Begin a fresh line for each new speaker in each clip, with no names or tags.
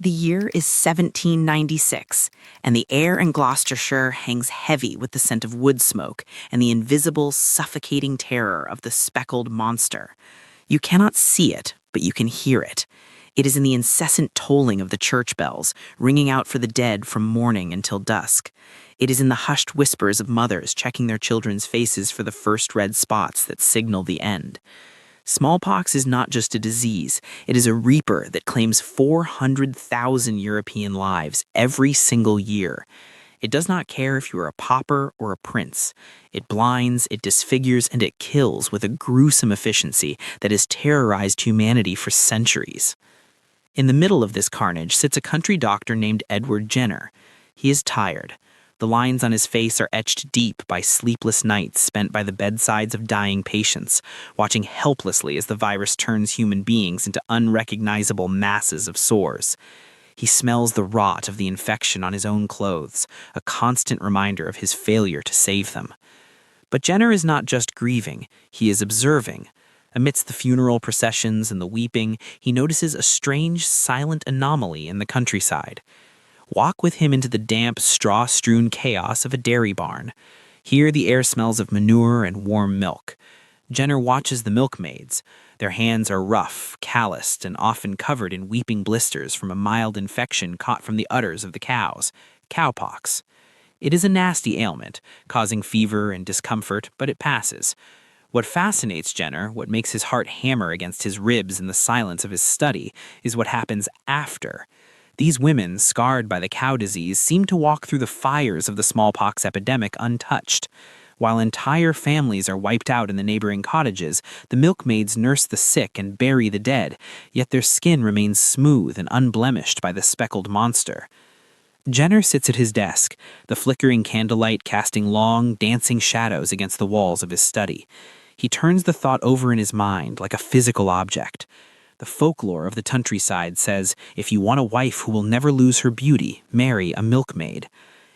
The year is 1796, and the air in Gloucestershire hangs heavy with the scent of wood smoke and the invisible, suffocating terror of the Speckled Monster. You cannot see it, but you can hear it. It is in the incessant tolling of the church bells, ringing out for the dead from morning until dusk. It is in the hushed whispers of mothers checking their children's faces for the first red spots that signal the end. Smallpox is not just a disease, it is a reaper that claims 400,000 European lives every single year. It does not care if you are a pauper or a prince. It blinds, it disfigures, and it kills with a gruesome efficiency that has terrorized humanity for centuries. In the middle of this carnage sits a country doctor named Edwardjenner. He is tired. The lines on his face are etched deep by sleepless nights spent by the bedsides of dying patients, watching helplessly as the virus turns human beings into unrecognizable masses of sores. He smells the rot of the infection on his own clothes, a constant reminder of his failure to save them. But Jenner is not just grieving, he is observing. Amidst the funeral processions and the weeping, he notices a strange, silent anomaly in the countryside. Walk with him into the damp, straw-strewn chaos of a dairy barn. Here the air smells of manure and warm milk. Jenner watches the milkmaids. Their hands are rough, calloused, and often covered in weeping blisters from a mild infection caught from the udders of the cows, cowpox. It is a nasty ailment, causing fever and discomfort, but it passes. What fascinates Jenner, what makes his heart hammer against his ribs in the silence of his study, is what happens after. These women, scarred by the cow disease, seem to walk through the fires of the smallpox epidemic untouched. While entire families are wiped out in the neighboring cottages, the milkmaids nurse the sick and bury the dead, yet their skin remains smooth and unblemished by the speckled monster. Jenner sits at his desk, the flickering candlelight casting long, dancing shadows against the walls of his study. He turns the thought over in his mind like a physical object. The folklore of the countryside says, if you want a wife who will never lose her beauty, marry a milkmaid.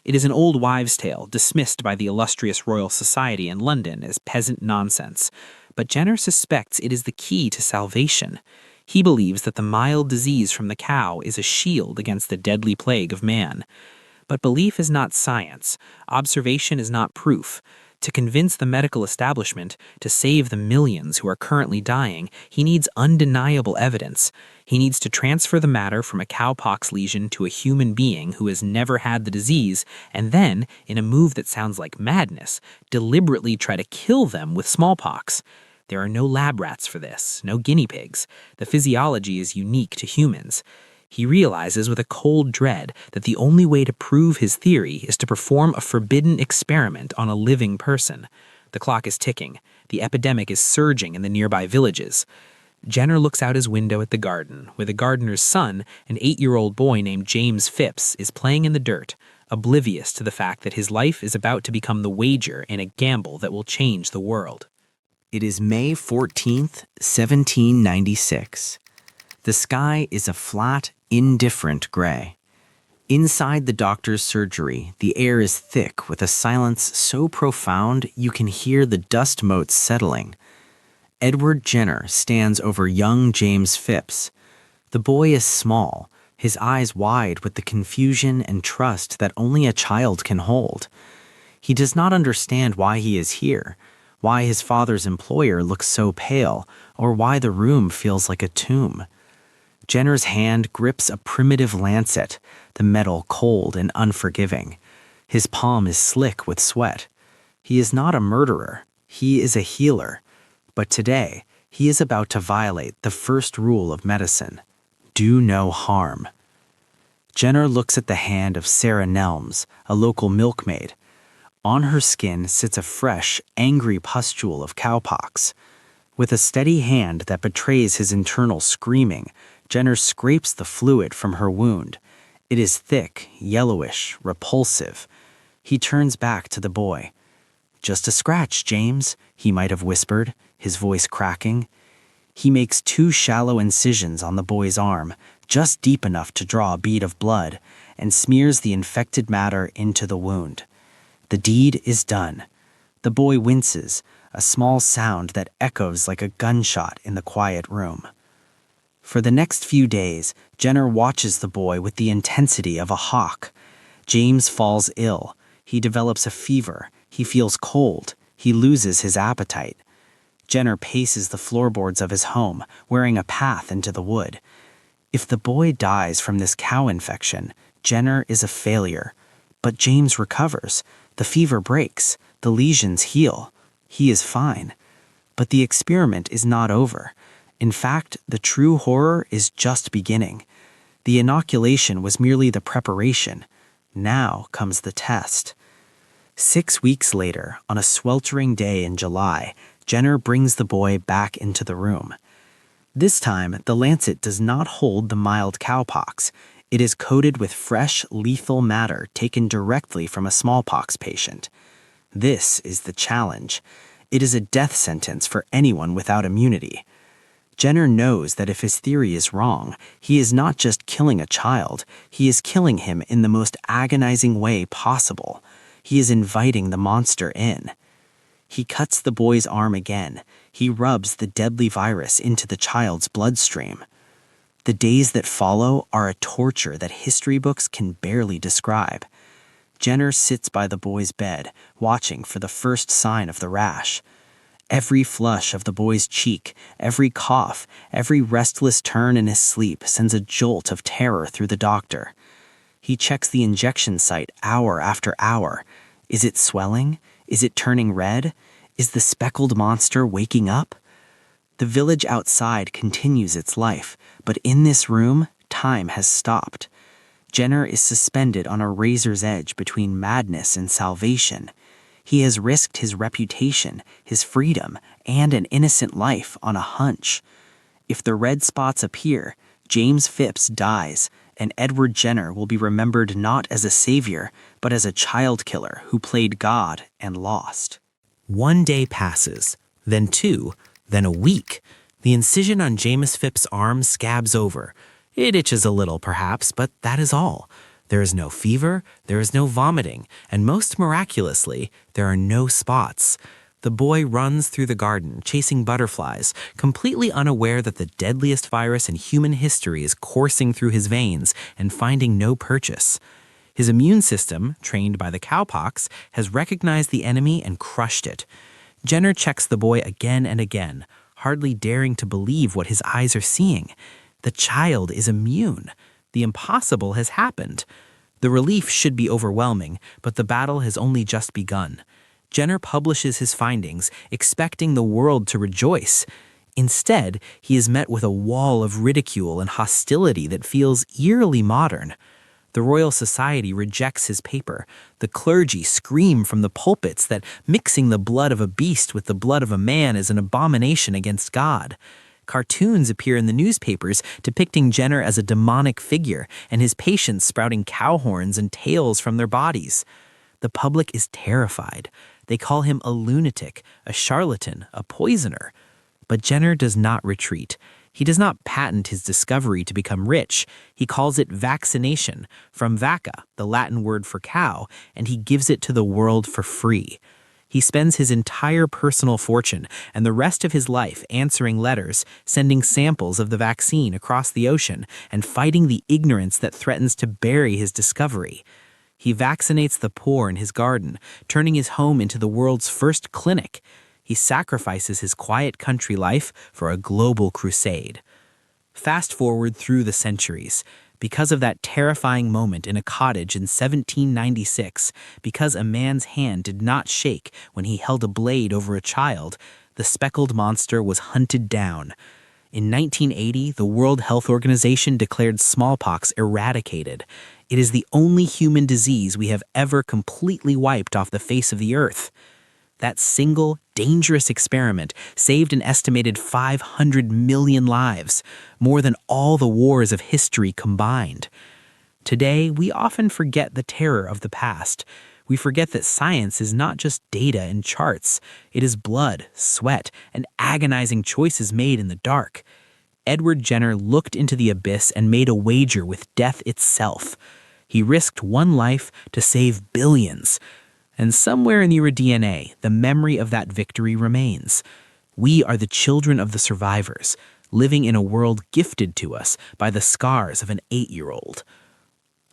It is an old wives' tale dismissed by the illustrious Royal Society in London as peasant nonsense, but Jenner suspects it is the key to salvation. He believes that the mild disease from the cow is a shield against the deadly plague of man. But belief is not science. Observation is not proof. To convince the medical establishment to save the millions who are currently dying, he needs undeniable evidence. He needs to transfer the matter from a cowpox lesion to a human being who has never had the disease, and then, in a move that sounds like madness, deliberately try to kill them with smallpox. There are no lab rats for this, no guinea pigs. The physiology is unique to humans. He realizes with a cold dread that the only way to prove his theory is to perform a forbidden experiment on a living person. The clock is ticking. The epidemic is surging in the nearby villages. Jenner looks out his window at the garden, where the gardener's son, an 8-year-old boy named James Phipps, is playing in the dirt, oblivious to the fact that his life is about to become the wager in a gamble that will change the world. It is May 14th, 1796. The sky is a flat, indifferent gray. Inside the doctor's surgery, the air is thick with a silence so profound you can hear the dust motes settling. Edwardjenner stands over young James Phipps. The boy is small, his eyes wide with the confusion and trust that only a child can hold. He does not understand why he is here, why his father's employer looks so pale, or why the room feels like a tomb. Jenner's hand grips a primitive lancet, the metal cold and unforgiving. His palm is slick with sweat. He is not a murderer. He is a healer. But today, he is about to violate the first rule of medicine: do no harm. Jenner looks at the hand of Sarah Nelms, a local milkmaid. On her skin sits a fresh, angry pustule of cowpox. With a steady hand that betrays his internal screaming, Jenner scrapes the fluid from her wound. It is thick, yellowish, repulsive. He turns back to the boy. "Just a scratch, James," he might have whispered, his voice cracking. He makes 2 shallow incisions on the boy's arm, just deep enough to draw a bead of blood, and smears the infected matter into the wound. The deed is done. The boy winces, a small sound that echoes like a gunshot in the quiet room.
For the next few days, Jenner watches the boy with the intensity of a hawk. James falls ill. He develops a fever. He feels cold. He loses his appetite. Jenner paces the floorboards of his home, wearing a path into the wood. If the boy dies from this cow infection, Jenner is a failure. But James recovers. The fever breaks. The lesions heal. He is fine. But the experiment is not over. In fact, the true horror is just beginning. The inoculation was merely the preparation. Now comes the test. 6 weeks later, on a sweltering day in July, Jenner brings the boy back into the room. This time, the lancet does not hold the mild cowpox. It is coated with fresh, lethal matter taken directly from a smallpox patient. This is the challenge. It is a death sentence for anyone without immunity. Jenner knows that if his theory is wrong, he is not just killing a child, he is killing him in the most agonizing way possible. He is inviting the monster in. He cuts the boy's arm again. He rubs the deadly virus into the child's bloodstream. The days that follow are a torture that history books can barely describe. Jenner sits by the boy's bed, watching for the first sign of the rash. Every flush of the boy's cheek, every cough, every restless turn in his sleep sends a jolt of terror through the doctor. He checks the injection site hour after hour. Is it swelling? Is it turning red? Is the speckled monster waking up? The village outside continues its life, but in this room, time has stopped. Jenner is suspended on a razor's edge between madness and salvation. He has risked his reputation, his freedom, and an innocent life on a hunch. If the red spots appear, James Phipps dies, and Edwardjenner will be remembered not as a savior, but as a child killer who played God and lost. 1 day passes, then 2, then a week. The incision on James Phipps' arm scabs over. It itches a little, perhaps, but that is all. There is no fever, there is no vomiting, and most miraculously, there are no spots. The boy runs through the garden, chasing butterflies, completely unaware that the deadliest virus in human history is coursing through his veins and finding no purchase. His immune system, trained by the cowpox, has recognized the enemy and crushed it. Jenner checks the boy again and again, hardly daring to believe what his eyes are seeing. The child is immune. The impossible has happened. The relief should be overwhelming, but the battle has only just begun. Jenner publishes his findings, expecting the world to rejoice. Instead, he is met with a wall of ridicule and hostility that feels eerily modern. The Royal Society rejects his paper. The clergy scream from the pulpits that mixing the blood of a beast with the blood of a man is an abomination against God. Cartoons appear in the newspapers depicting Jenner as a demonic figure and his patients sprouting cow horns and tails from their bodies. The public is terrified. They call him a lunatic, a charlatan, a poisoner. But Jenner does not retreat. He does not patent his discovery to become rich. He calls it vaccination, from vacca, the Latin word for cow, and he gives it to the world for free. He spends his entire personal fortune and the rest of his life answering letters, sending samples of the vaccine across the ocean, and fighting the ignorance that threatens to bury his discovery. He vaccinates the poor in his garden, turning his home into the world's first clinic. He sacrifices his quiet country life for a global crusade. Fast forward through the centuries. Because of that terrifying moment in a cottage in 1796, because a man's hand did not shake when he held a blade over a child, the speckled monster was hunted down. In 1980, the World Health Organization declared smallpox eradicated. It is the only human disease we have ever completely wiped off the face of the earth. That single, dangerous experiment saved an estimated 500 million lives, more than all the wars of history combined. Today, we often forget the terror of the past. We forget that science is not just data and charts. It is blood, sweat, and agonizing choices made in the dark. Edwardjenner looked into the abyss and made a wager with death itself. He risked one life to save billions. And somewhere in your DNA, the memory of that victory remains. We are the children of the survivors, living in a world gifted to us by the scars of an 8-year-old.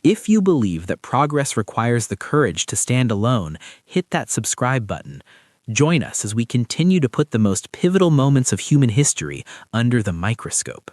If you believe that progress requires the courage to stand alone, hit that subscribe button. Join us as we continue to put the most pivotal moments of human history under the microscope.